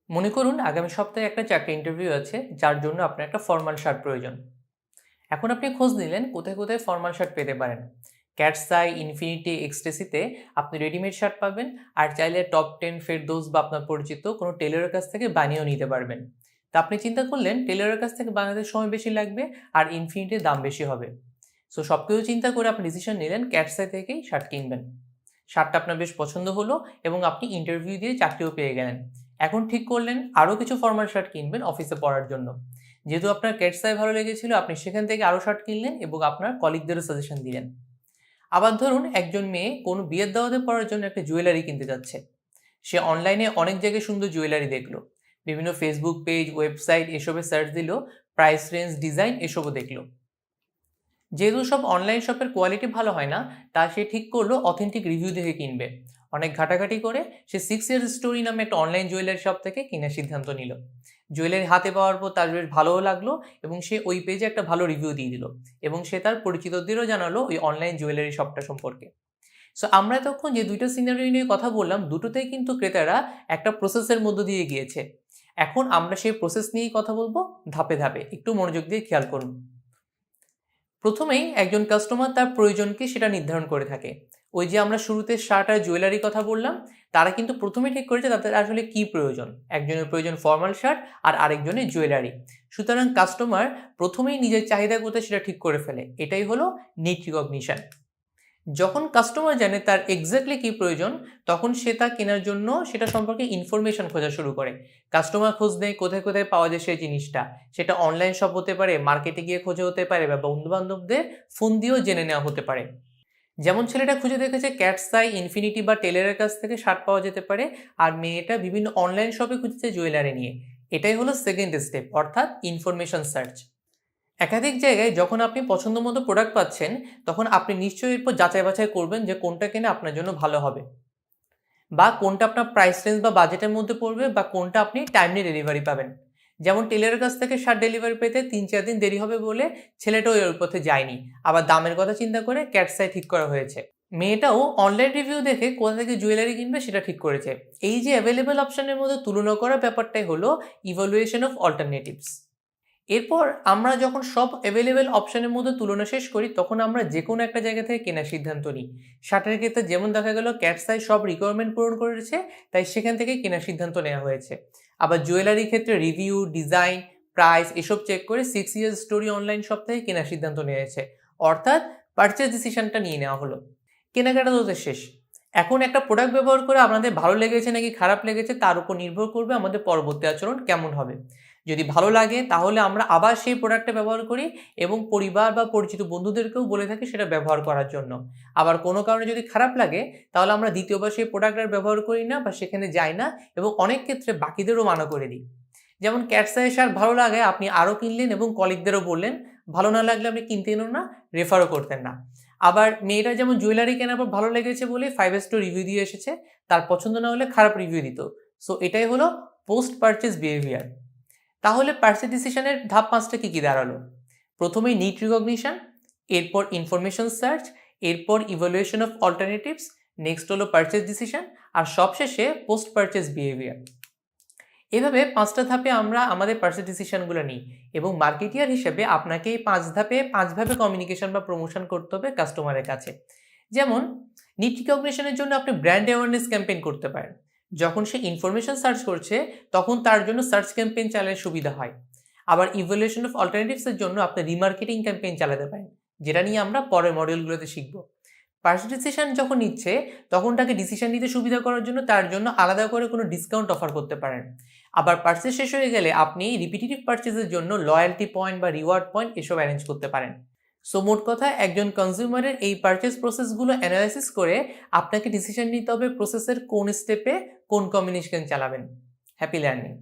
মনে করুন আগামী সপ্তাহে একটা চাকরি ইন্টারভিউ আছে যার জন্য আপনার একটা ফর্মাল শার্ট প্রয়োজন। এখন আপনি খোঁজ নিলেন কোথায় কোথায় ফর্মাল শার্ট পেতে পারেন। ক্যাটসাই, ইনফিনিটি, এক্সটেসিতে আপনি রেডিমেড শার্ট পাবেন। আর চাইলে টপ 10, ফেরদৌস বা আপনার পরিচিত কোনো টেলরের কাছ থেকে বানিয়েও নিতে পারবেন। তা আপনি চিন্তা করলেন টেলরের কাছ থেকে বানাতে সময় বেশি লাগবে আর ইনফিনিটির দাম বেশি হবে। সো সব কিছু চিন্তা করে আপনি ডিসিশন নিলেন ক্যাটসাই থেকেই শার্ট কিনবেন। শার্টটা আপনার বেশ পছন্দ হলো এবং আপনি ইন্টারভিউ দিয়ে চাকরিও পেয়ে গেলেন। এখন ঠিক করলেন আরও কিছু ফর্মাল শার্ট কিনবেন অফিসে পরার জন্য। যেহেতু আপনার ক্যাটসাই ভালো লেগেছিল, আপনি সেখান থেকে আরও শার্ট কিনলেন এবং আপনার কলিগদেরও সাজেশন দিলেন। আবার ধরুন একজন মেয়ে কোনো বিয়ের দাওয়াতে পরার জন্য একটা জুয়েলারি কিনতে যাচ্ছে। সে অনলাইনে অনেক জায়গায় সুন্দর জুয়েলারি দেখলো, বিভিন্ন ফেসবুক পেজ, ওয়েবসাইট এসবে সার্চ দিল, প্রাইস রেঞ্জ, ডিজাইন এসবও দেখলো। যেহেতু সব অনলাইন শপের কোয়ালিটি ভালো হয় না, তা সে ঠিক করলো অথেন্টিক রিভিউ দেখে কিনবে। অনেক ঘাটাঘাটি করে সে 6 ইয়ার্স স্টোরি নামে একটা অনলাইন জুয়েলারি শপ থেকে কেনার সিদ্ধান্ত নিল। জুয়েলারি হাতে পাওয়ার পর তার বেশ ভালোও লাগলো এবং সে ওই পেজে একটা ভালো রিভিউ দিয়ে দিল এবং সে তার পরিচিতদেরও জানালো ওই অনলাইন জুয়েলারি শপটা সম্পর্কে। সো আমরা এতক্ষণ যে দুইটা সিনারিও নিয়ে কথা বললাম, দুটোতেই কিন্তু ক্রেতারা একটা প্রসেসের মধ্য দিয়ে গিয়েছে। এখন আমরা সেই প্রসেস নিয়েই কথা বলবো ধাপে ধাপে, একটু মনোযোগ দিয়ে খেয়াল করুন। প্রথমেই একজন কাস্টমার তার প্রয়োজনকে সেটা নির্ধারণ করে থাকে। ওই যে আমরা শুরুতে শার্ট আর জুয়েলারি কথা বললাম, তারা কিন্তু প্রথমে ঠিক করেছে তাদের আসলে কি প্রয়োজন। একজনের প্রয়োজন ফর্মাল শার্ট আর আরেকজনের জুয়েলারি। সুতরাং কাস্টমার প্রথমেই নিজের চাহিদা কোথায় সেটা ঠিক করে ফেলে। এটাই হলো নিড রিকগনিশন। যখন কাস্টমার জানে তার এক্স্যাক্টলি কী প্রয়োজন, তখন সে তা কেনার জন্য সেটা সম্পর্কে ইনফরমেশন খোঁজা শুরু করে। কাস্টমার খোঁজ নেয় কোথায় কোথায় পাওয়া যায় সেই জিনিসটা। সেটা অনলাইন শপ হতে পারে, মার্কেটে গিয়ে খোঁজা হতে পারে, বা বন্ধুবান্ধবদের ফোন দিয়েও জেনে নেওয়া হতে পারে। যেমন ছেলেটা খুঁজে দেখেছে ক্যাটসাই, ইনফিনিটি বা টেলারের কাছ থেকে শার্ট পাওয়া যেতে পারে, আর মেয়েটা বিভিন্ন অনলাইন শপে খুঁজেছে জুয়েলারি নিয়ে। এটাই হলো সেকেন্ড স্টেপ, অর্থাৎ ইনফরমেশন সার্চ। একাধিক জায়গায় যখন আপনি পছন্দ মতো প্রোডাক্ট পাচ্ছেন, তখন আপনি নিশ্চয়ই এরপর যাচাই বাছাই করবেন যে কোনটা কিনে আপনার জন্য ভালো হবে, বা কোনটা আপনার প্রাইস রেঞ্জ বা বাজেটের মধ্যে পড়বে, বা কোনটা আপনি টাইমলি ডেলিভারি পাবেন। যেমন টেলারের কাছ থেকে শার্ট ডেলিভারি পেতে 3-4 দিন দেরি হবে বলে ছেলেটাও ওই পথে যায়নি, আবার দামের কথা চিন্তা করে ক্যাটসাই ঠিক করা হয়েছে। মেয়েটাও অনলাইন রিভিউ দেখে কোথা থেকে জুয়েলারি কিনবে সেটা ঠিক করেছে। এই যে অ্যাভেলেবেল অপশনের মধ্যে তুলনা করা ব্যাপারটাই হলো ইভালুয়েশন অফ অল্টারনেটিভস। এরপর আমরা যখন সব অ্যাভেলেবেল অপশনের মধ্যে তুলনা শেষ করি, তখন আমরা যে কোনো একটা জায়গা থেকে কেনার সিদ্ধান্ত নিই। শার্টের ক্ষেত্রে যেমন দেখা গেল ক্যাটসাই সব রিকোয়ারমেন্ট পূরণ করেছে, তাই সেখান থেকে কেনার সিদ্ধান্ত নেওয়া হয়েছে। আবার জুয়েলারির ক্ষেত্রে রিভিউ, ডিজাইন, প্রাইস এসব চেক করে 6 ইয়ার্স স্টোরি অনলাইন শপ থেকে কেনার সিদ্ধান্ত নিয়েছে। অর্থাৎ পারচেজ ডিসিশনটা নিয়ে নেওয়া হলো। কেনাকাটা তো ওদের শেষ। এখন একটা প্রোডাক্ট ব্যবহার করে আপনাদের ভালো লেগেছে নাকি খারাপ লেগেছে তার উপর নির্ভর করবে আমাদের পরবর্তী আচরণ কেমন হবে। যদি ভালো লাগে তাহলে আমরা আবার সেই প্রোডাক্টটা ব্যবহার করি এবং পরিবার বা পরিচিত বন্ধুদেরকেও বলে থাকি সেটা ব্যবহার করার জন্য। আবার কোনো কারণে যদি খারাপ লাগে তাহলে আমরা দ্বিতীয়বার সেই প্রোডাক্ট আর ব্যবহার করি না বা সেখানে যাই না, এবং অনেক ক্ষেত্রে বাকিদেরও মানা করে দিই। যেমন ক্যাটসাই শার্ট ভালো লাগে, আপনি আরও কিনলেন এবং কলিগদেরও বললেন। ভালো না লাগলে আপনি কিনতেনও না, রেফারও করতেন না। আবার মেয়েটা যেমন জুয়েলারি কেনার পর ভালো লেগেছে বলে 5 স্টার রিভিউ দিয়ে এসেছে, তার পছন্দ না হলে খারাপ রিভিউ দিত। সো এটাই হলো পোস্ট পারচেজ বিহেভিয়ার। তাহলে পারচেজ ডিসিশনের ধাপ 5টা কী কী দাঁড়ালো? প্রথমে নিড রিকগনিশন, এরপর ইনফরমেশন সার্চ, এরপর ইভ্যালুয়েশন অফ অল্টারনেটিভস, নেক্সট হলো পারচেজ ডিসিশন, আর সবশেষে পোস্ট পারচেজ বিহেভিয়ার। এভাবে 5টা ধাপে আমরা আমাদের পারচেজ ডিসিশনগুলো নিই, এবং মার্কেটিয়ার হিসেবে আপনাকে এই 5 ধাপে 5ভাবে কমিউনিকেশন বা প্রমোশন করতে হবে কাস্টমারের কাছে। যেমন নিড রিকগনিশনের জন্য আপনি ব্র্যান্ড অ্যাওয়ারনেস ক্যাম্পেইন করতে পারেন। যখন সে ইনফরমেশন সার্চ করছে তখন তার জন্য সার্চ ক্যাম্পেইন চালালে সুবিধা হয়। আবার ইভ্যালুয়েশন অফ অল্টারনেটিভসের জন্য আপনি রিমার্কেটিং ক্যাম্পেইন চালাতে পারেন, যেটা নিয়ে আমরা পরের মডিউলগুলোতে শিখব। পারচেজ ডিসিশন যখন নিচ্ছে তখন তাকে ডিসিশন নিতে সুবিধা করার জন্য তার জন্য আলাদা করে কোনো ডিসকাউন্ট অফার করতে পারেন। আবার পারচেজ শেষ হয়ে গেলে আপনি রিপিটেটিভ পারচেজের জন্য লয়্যালটি পয়েন্ট বা রিওয়ার্ড পয়েন্ট এসব অ্যারেঞ্জ করতে পারেন। সো মোট কথা, একজন কনজিউমারের এই পারচেজ প্রসেসগুলো অ্যানালাইসিস করে আপনাকে ডিসিশন নিতে হবে প্রসেসের কোন স্টেপে কোন কমিউনিকেশন চালাবেন। Happy learning.